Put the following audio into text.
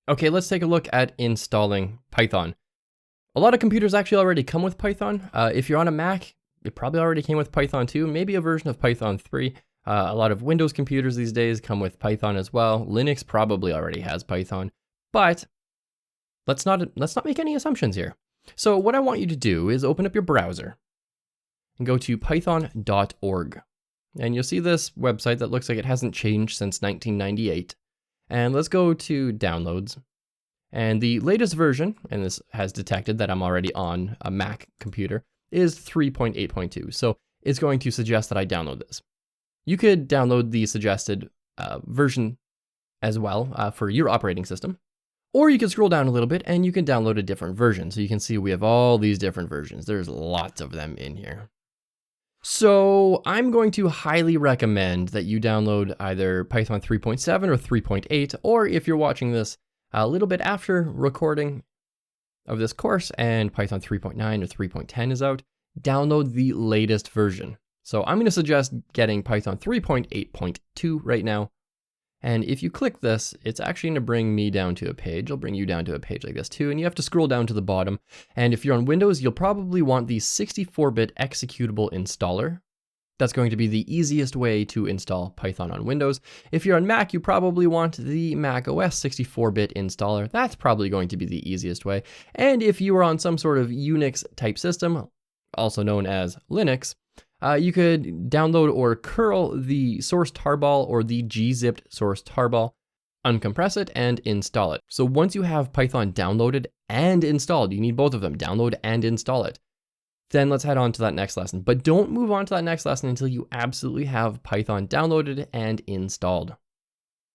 Okay, let's take a look at installing Python. A lot of computers actually already come with Python. If you're on a Mac, it probably already came with Python 2, maybe a version of Python 3. A lot of Windows computers these days come with Python as well. Linux probably already has Python, but let's not make any assumptions here. So what I want you to do is open up your browser and go to python.org. And you'll see this website that looks like it hasn't changed since 1998. And let's go to downloads. And the latest version, and this has detected that I'm already on a Mac computer, is 3.8.2. So it's going to suggest that I download this. You could download the suggested version as well for your operating system. Or you can scroll down a little bit and you can download a different version. So you can see we have all these different versions. There's lots of them in here. So I'm going to highly recommend that you download either Python 3.7 or 3.8, or if you're watching this a little bit after recording of this course and Python 3.9 or 3.10 is out, download the latest version. So I'm going to suggest getting Python 3.8.2 right now. And if you click this, it's actually going to bring me down to a page. It'll bring you down to a page like this too. And you have to scroll down to the bottom. And if you're on Windows, you'll probably want the 64-bit executable installer. That's going to be the easiest way to install Python on Windows. If you're on Mac, you probably want the Mac OS 64-bit installer. That's probably going to be the easiest way. And if you are on some sort of Unix type system, also known as Linux, you could download or curl the source tarball or the gzipped source tarball, uncompress it, and install it. So once you have Python downloaded and installed, you need both of them, download and install it. Then let's head on to that next lesson. But don't move on to that next lesson until you absolutely have Python downloaded and installed.